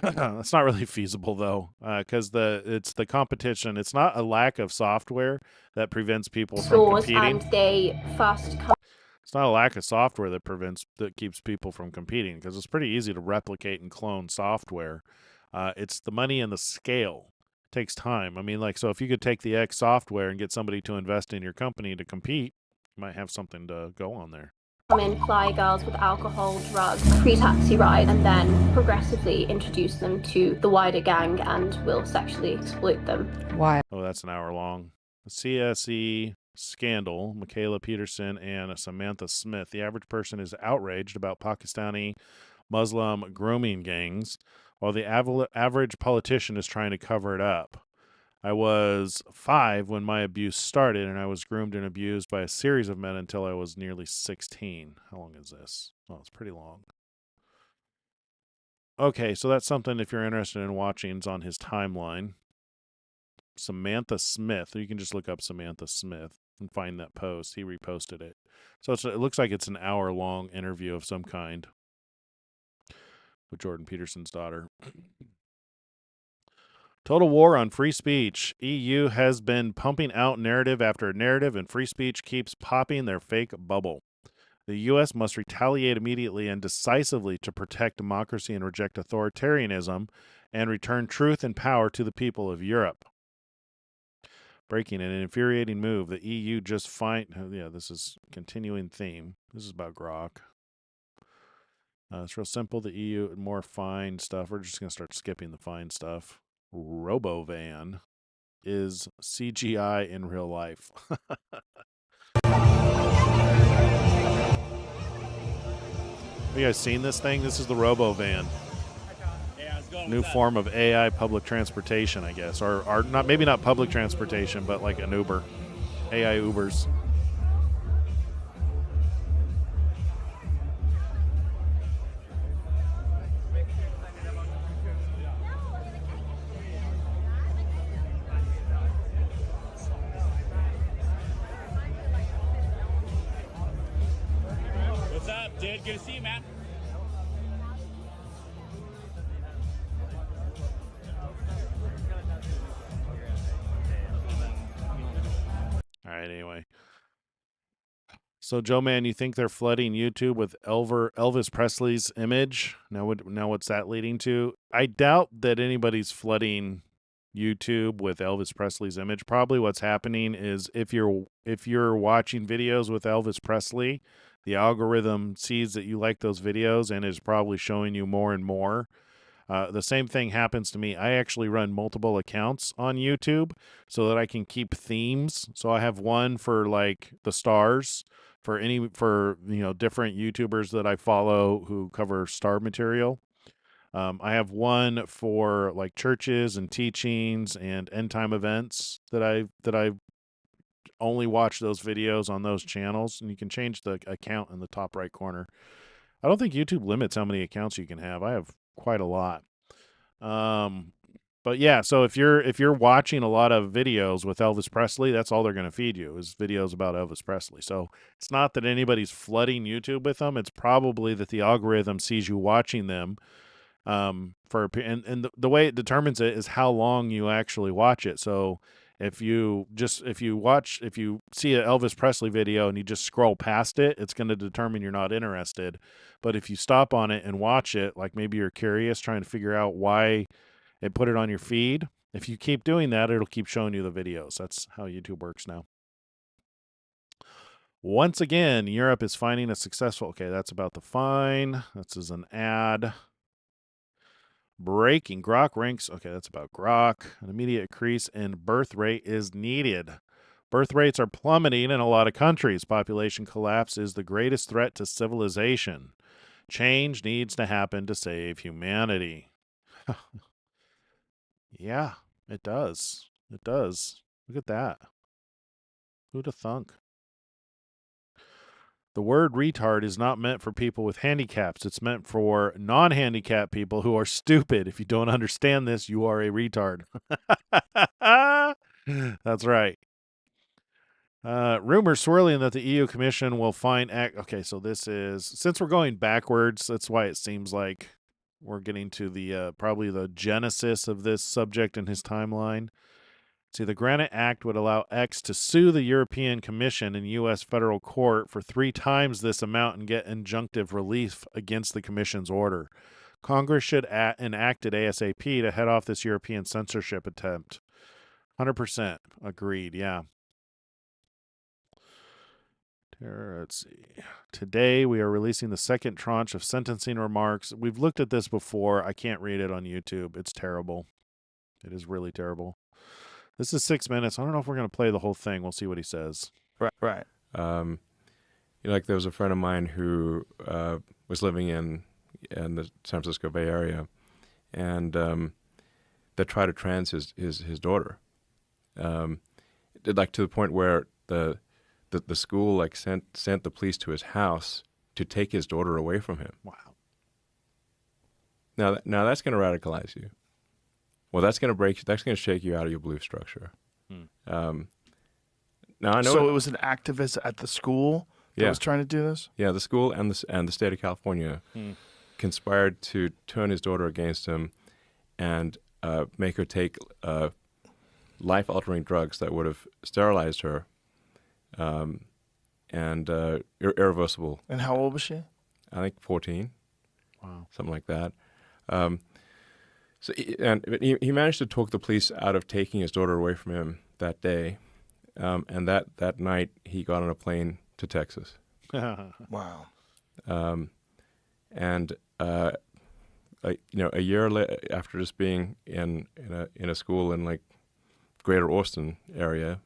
That's not really feasible though, because it's the competition. It's not a lack of software that prevents people from competing. And they first come. It's not a lack of software that keeps people from competing, because it's pretty easy to replicate and clone software. It's the money and the scale. It takes time. I mean, like, so if you could take the X software and get somebody to invest in your company to compete, you might have something to go on there. Come in, fly girls with alcohol, drugs, free taxi ride, and then progressively introduce them to the wider gang and will sexually exploit them. Why? Oh, that's an hour long. The CSE scandal, Michaela Peterson and Samantha Smith. The average person is outraged about Pakistani Muslim grooming gangs, while the average politician is trying to cover it up. I was 5 when my abuse started, and I was groomed and abused by a series of men until I was nearly 16. How long is this? Oh, it's pretty long. Okay, so that's something if you're interested in watching. It's on his timeline. Samantha Smith. You can just look up Samantha Smith and find that post. He reposted it. So it looks like it's an hour-long interview of some kind with Jordan Peterson's daughter. Total war on free speech. EU has been pumping out narrative after narrative, and free speech keeps popping their fake bubble. The U.S. must retaliate immediately and decisively to protect democracy and reject authoritarianism and return truth and power to the people of Europe. Breaking an infuriating move. The EU just this is continuing theme. This is about Grok. It's real simple. The EU, more fine stuff. We're just going to start skipping the fine stuff. Robovan is CGI in real life. Have you guys seen this thing? This is the Robovan. New form of AI public transportation, I guess. Or not, maybe not public transportation, but like an Uber. AI Ubers. What's up, dude? Good to see you, man. All right, anyway. So, Joe Man, you think they're flooding YouTube with Elvis Presley's image? Now what's that leading to? I doubt that anybody's flooding YouTube with Elvis Presley's image. Probably what's happening is if you're watching videos with Elvis Presley, the algorithm sees that you like those videos and is probably showing you more and more. The same thing happens to me. I actually run multiple accounts on YouTube so that I can keep themes. So I have one for like the stars for different YouTubers that I follow who cover star material. I have one for like churches and teachings and end time events that I only watch those videos on those channels, and you can change the account in the top right corner. I don't think YouTube limits how many accounts you can have. I have quite a lot. But yeah, so if you're watching a lot of videos with Elvis Presley, that's all they're going to feed you is videos about Elvis Presley. So it's not that anybody's flooding YouTube with them. It's probably that the algorithm sees you watching them. And the way it determines it is how long you actually watch it. So if you see an Elvis Presley video and you just scroll past it, it's going to determine you're not interested. But if you stop on it and watch it, like maybe you're curious, trying to figure out why it put it on your feed, if you keep doing that, it'll keep showing you the videos. That's how YouTube works now. Once again, Europe is finding a successful... Okay, that's about the fine. This is an ad. Breaking Grok ranks. Okay, that's about Grok. An immediate increase in birth rate is needed. Birth rates are plummeting in a lot of countries. Population collapse is the greatest threat to civilization. Change needs to happen to save humanity. Yeah, it does. It does. Look at that. Who'd have thunk? The word retard is not meant for people with handicaps. It's meant for non-handicapped people who are stupid. If you don't understand this, you are a retard. That's right. Rumors swirling that the EU Commission will find... Okay, so this is... Since we're going backwards, that's why it seems like we're getting to the probably the genesis of this subject in his timeline. See, the Granite Act would allow X to sue the European Commission in U.S. federal court for 3 times this amount and get injunctive relief against the Commission's order. Congress should enact it ASAP to head off this European censorship attempt. 100% agreed, yeah. Let's see. Today, we are releasing the second tranche of sentencing remarks. We've looked at this before. I can't read it on YouTube. It's terrible. It is really terrible. This is 6 minutes. I don't know if we're going to play the whole thing. We'll see what he says. Right. Like there was a friend of mine who was living in the San Francisco Bay Area, and that tried to trans his daughter. Like to the point where the school like sent the police to his house to take his daughter away from him. Wow. Now that's going to radicalize you. Well, that's going to shake you out of your belief structure. Now I know. So it was an activist at the school that was trying to do this? Yeah, the school and the state of California conspired to turn his daughter against him and make her take life-altering drugs that would have sterilized her and irreversible. And how old was she? I think 14. Wow. Something like that. So he managed to talk the police out of taking his daughter away from him that day, and that night he got on a plane to Texas. Wow. And a year after just being in a school in like Greater Austin area,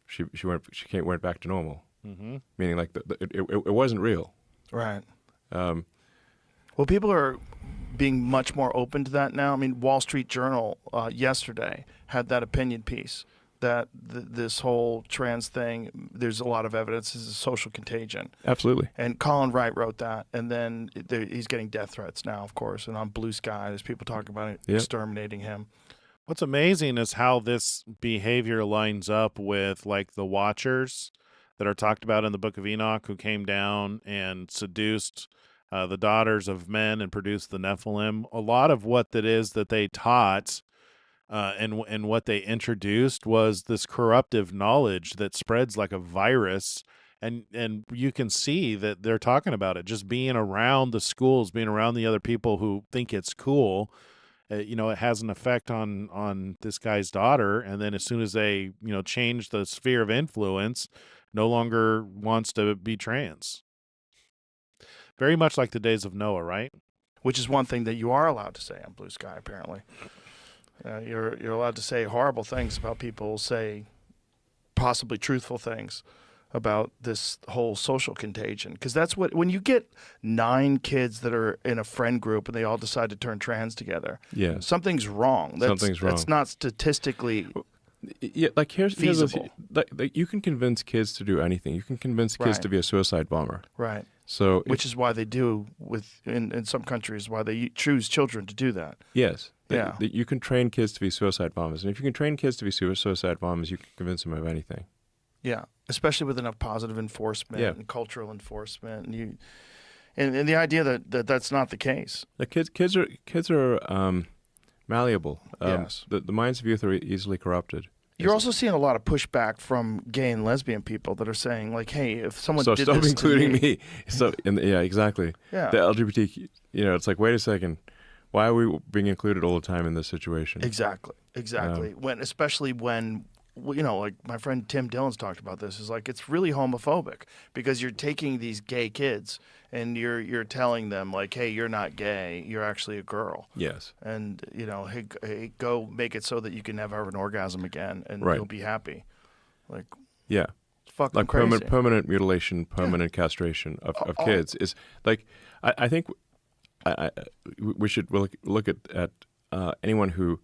she went back to normal. Mm-hmm. Meaning like it wasn't real. Right. Well, people are being much more open to that now. I mean, Wall Street Journal yesterday had that opinion piece that this whole trans thing, there's a lot of evidence, is a social contagion. Absolutely. And Colin Wright wrote that, and then he's getting death threats now, of course, and on Blue Sky, there's people talking about it, exterminating him. What's amazing is how this behavior lines up with like the Watchers that are talked about in the Book of Enoch, who came down and seduced the daughters of men and produced the Nephilim. A lot of what that is that they taught and what they introduced was this corruptive knowledge that spreads like a virus. And you can see that they're talking about it, just being around the schools, being around the other people who think it's cool. it has an effect on this guy's daughter, and then as soon as they change the sphere of influence, no longer wants to be trans. Very much like the days of Noah, right? Which is one thing that you are allowed to say on Blue Sky, apparently. You're allowed to say horrible things about people, say possibly truthful things about this whole social contagion. Because that's what, when you get 9 kids that are in a friend group and they all decide to turn trans together, something's wrong. Something's wrong. That's not statistically like here's feasible. Like you can convince kids to do anything. You can convince kids to be a suicide bomber. Right. So which is why they do in some countries, why they choose children to do that. Yes. Yeah. You can train kids to be suicide bombers. And if you can train kids to be suicide bombers, you can convince them of anything. Yeah. Especially with enough positive enforcement and cultural enforcement. And the idea that that's not the case. The kids are malleable. Yes. The minds of youth are easily corrupted. You're also seeing a lot of pushback from gay and lesbian people that are saying, like, "Hey, if someone so did stop this including to me." So yeah, exactly. Yeah. The LGBT, it's like, wait a second, why are we being included all the time in this situation? Exactly. Especially when like my friend Tim Dillon's talked about this, is like it's really homophobic because you're taking these gay kids and you're telling them like, hey, you're not gay, you're actually a girl. Yes. And hey, go make it so that you can never have an orgasm again and you'll be happy. Like yeah, it's fucking like crazy. permanent mutilation, permanent castration of kids is like I think we should look at anyone who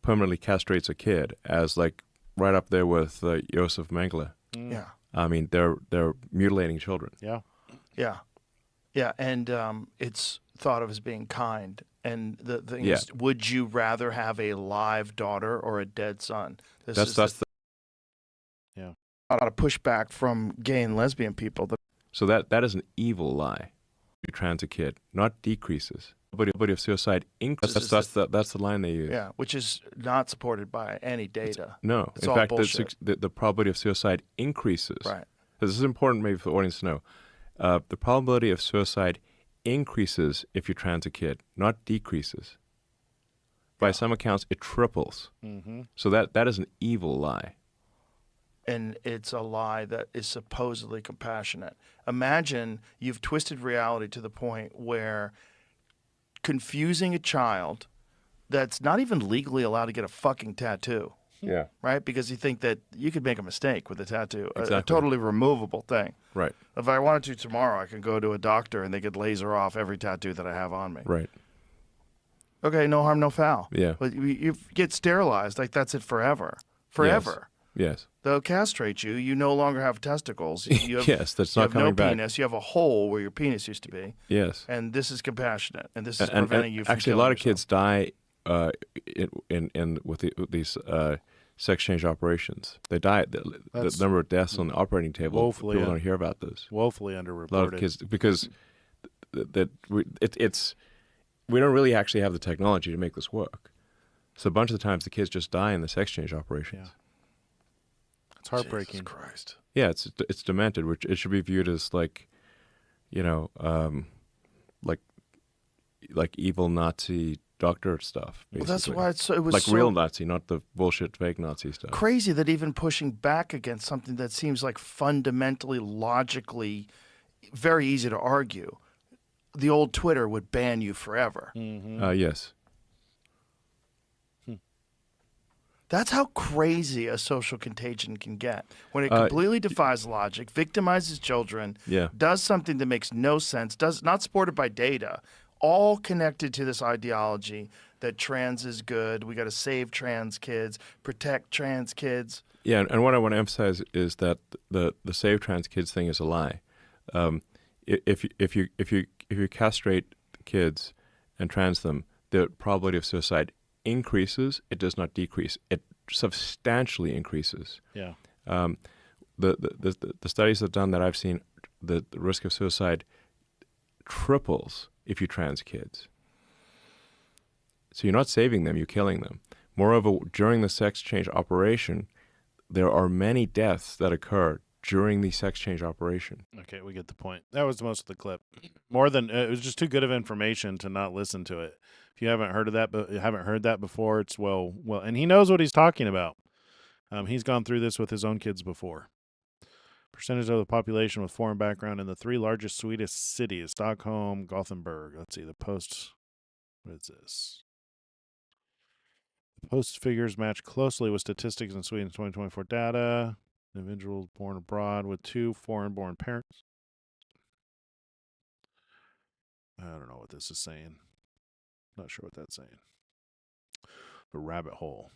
permanently castrates a kid as like right up there with Josef Mengele. Yeah. I mean, they're mutilating children. Yeah. Yeah, and it's thought of as being kind. And the thing is, would you rather have a live daughter or a dead son? A lot of pushback from gay and lesbian people. So that is an evil lie. You trans a kid, not decreases. The probability of suicide increases. That's the line they use. Yeah, which is not supported by any data. No. It's in all fact, bullshit. the probability of suicide increases. Right. This is important maybe for the audience to know. The probability of suicide increases if you trans a kid, not decreases. By some accounts, it triples. Mm-hmm. So that is an evil lie. And it's a lie that is supposedly compassionate. Imagine you've twisted reality to the point where confusing a child that's not even legally allowed to get a fucking tattoo. Yeah. Right? Because you think that you could make a mistake with a tattoo, Exactly. a totally removable thing. Right. If I wanted to tomorrow, I can go to a doctor and they could laser off every tattoo that I have on me. Right. Okay, no harm, no foul. Yeah. But you get sterilized, like that's it forever. Forever. Yes. They'll castrate you. You no longer have testicles. You have, yes, that's not coming no back. penis. You have a hole where your penis used to be. Yes. And this is compassionate, and this is preventing you from actually, a lot of kids die in with these sex change operations. They die. The number of deaths on the operating table. Woefully, people don't hear about this. Woefully underreported. A lot of kids because it's we don't really actually have the technology to make this work. So a bunch of the times the kids just die in the sex change operations. Yeah. It's heartbreaking. Jesus Christ. Yeah, it's demented, which it should be viewed as like, like evil Nazi doctor stuff. Basically. Well, that's why it was like so real Nazi, not the bullshit fake Nazi stuff. Crazy that even pushing back against something that seems like fundamentally, logically, very easy to argue, the old Twitter would ban you forever. Mm-hmm. Yes. That's how crazy a social contagion can get. When it completely defies logic, victimizes children, does something that makes no sense, not supported by data, all connected to this ideology that trans is good, we got to save trans kids, protect trans kids. Yeah, and what I want to emphasize is that the save trans kids thing is a lie. If you castrate kids and trans them, the probability of suicide increases. It does not decrease. It substantially increases. Yeah. The studies have done that I've seen, the risk of suicide triples if you trans kids. So you're not saving them, you're killing them. Moreover, during the sex change operation, there are many deaths that occur during the sex change operation. Okay, we get the point. That was most of the clip. More than it was just too good of information to not listen to it. If you haven't heard of that, but haven't heard that before, it's well, and he knows what he's talking about. He's gone through this with his own kids before. Percentage of the population with foreign background in the 3 largest Swedish cities: Stockholm, Gothenburg. Let's see the post. What is this? The post figures match closely with statistics in Sweden's 2024 data. Individuals born abroad with 2 foreign-born parents. I don't know what this is saying. Not sure what that's saying. The rabbit hole.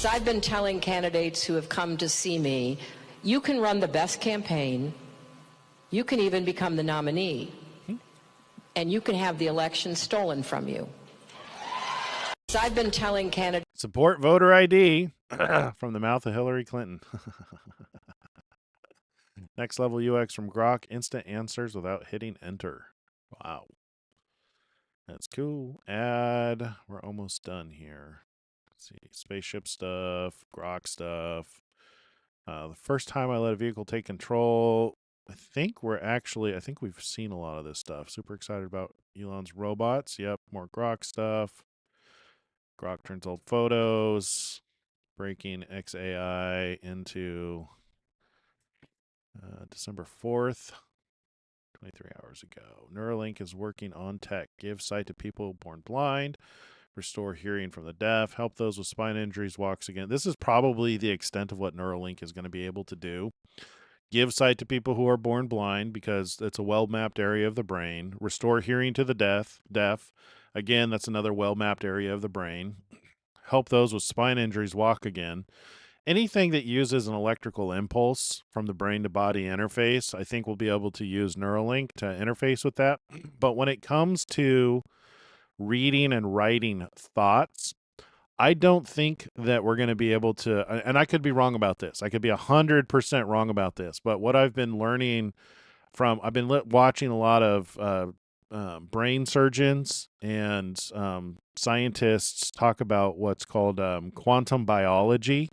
I've been telling candidates who have come to see me, you can run the best campaign, you can even become the nominee, and you can have the election stolen from you. I've been telling candidates... Support voter ID from the mouth of Hillary Clinton. Next level UX from Grok. Instant answers without hitting enter. Wow. That's cool. Add. We're almost done here. Let's see. Spaceship stuff. Grok stuff. The first time I let a vehicle take control. I think we've seen a lot of this stuff. Super excited about Elon's robots. Yep. More Grok stuff. Grok turns old photos. Breaking XAI into December 4th, 23 hours ago. Neuralink is working on tech. Give sight to people born blind. Restore hearing from the deaf. Help those with spine injuries walks again. This is probably the extent of what Neuralink is going to be able to do. Give sight to people who are born blind because it's a well-mapped area of the brain. Restore hearing to the deaf. Again, that's another well-mapped area of the brain. Help those with spine injuries walk again. Anything that uses an electrical impulse from the brain to body interface, I think we'll be able to use Neuralink to interface with that. But when it comes to reading and writing thoughts, I don't think that we're going to be able to, and I could be wrong about this. I could be 100% wrong about this. But what I've been learning from, I've been watching a lot of brain surgeons and scientists talk about what's called quantum biology.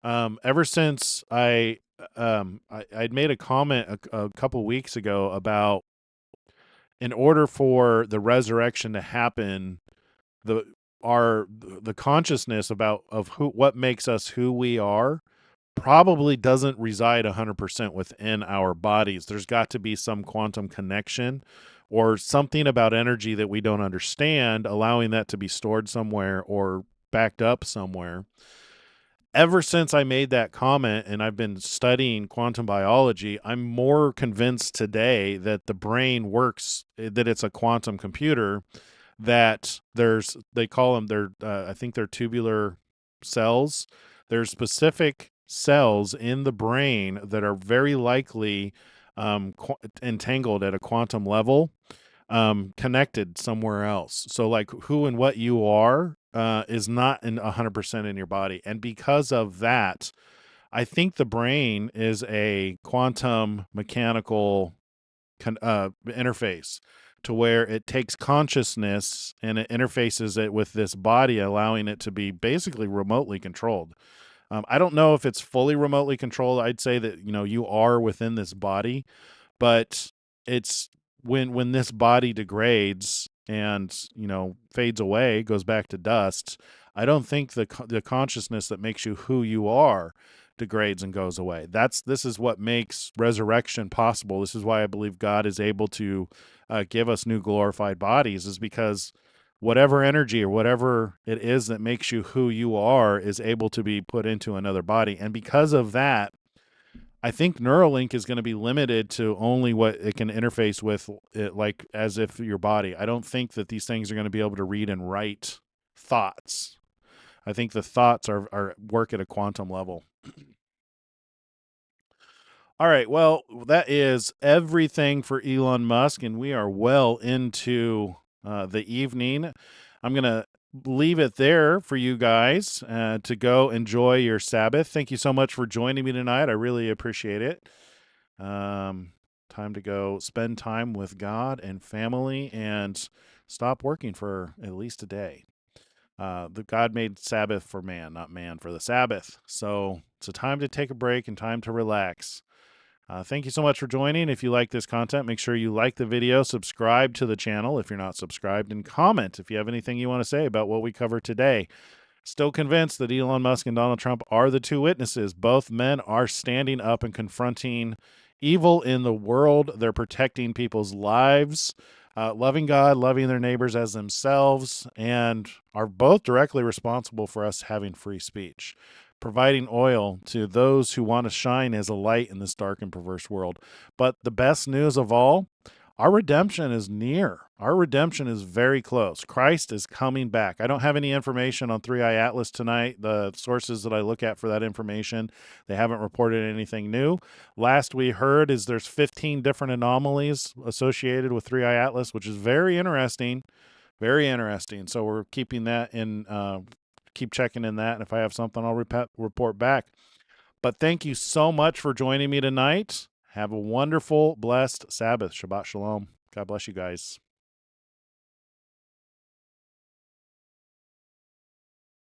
Ever since I'd made a comment a couple weeks ago about, in order for the resurrection to happen, the consciousness of what makes us who we are probably doesn't reside 100% within our bodies. There's got to be some quantum connection or something about energy that we don't understand, allowing that to be stored somewhere or backed up somewhere. Ever since I made that comment and I've been studying quantum biology, I'm more convinced today that the brain works, that it's a quantum computer, that they call them, I think they're tubular cells. There's specific cells in the brain that are very likely entangled at a quantum level, connected somewhere else. So like who and what you are is not 100% in your body. And because of that, I think the brain is a quantum mechanical interface to where it takes consciousness and it interfaces it with this body, allowing it to be basically remotely controlled. I don't know if it's fully remotely controlled. I'd say that, you are within this body, but it's when this body degrades and, fades away, goes back to dust, I don't think the consciousness that makes you who you are degrades and goes away. This is what makes resurrection possible. This is why I believe God is able to give us new glorified bodies, is because whatever energy or whatever it is that makes you who you are is able to be put into another body. And because of that, I think Neuralink is going to be limited to only what it can interface with, it like as if your body. I don't think that these things are going to be able to read and write thoughts. I think the thoughts are work at a quantum level. All right, well, that is everything for Elon Musk, and we are well into the evening. I'm going to leave it there for you guys to go enjoy your Sabbath. Thank you so much for joining me tonight. I really appreciate it. Time to go spend time with God and family and stop working for at least a day. The God made Sabbath for man, not man for the Sabbath. So it's a time to take a break and time to relax. Thank you so much for joining. If you like this content, make sure you like the video, subscribe to the channel if you're not subscribed, and comment if you have anything you want to say about what we covered today. Still convinced that Elon Musk and Donald Trump are the two witnesses. Both men are standing up and confronting evil in the world. They're protecting people's lives, loving God, loving their neighbors as themselves, and are both directly responsible for us having free speech, providing oil to those who want to shine as a light in this dark and perverse world. But the best news of all, our redemption is near. Our redemption is very close. Christ is coming back. I don't have any information on 3i Atlas tonight. The sources that I look at for that information, they haven't reported anything new. Last we heard is there's 15 different anomalies associated with 3i Atlas, which is very interesting. Very interesting. So we're keeping that in, keep checking in that. And if I have something, I'll report back. But thank you so much for joining me tonight. Have a wonderful, blessed Sabbath. Shabbat shalom. God bless you guys.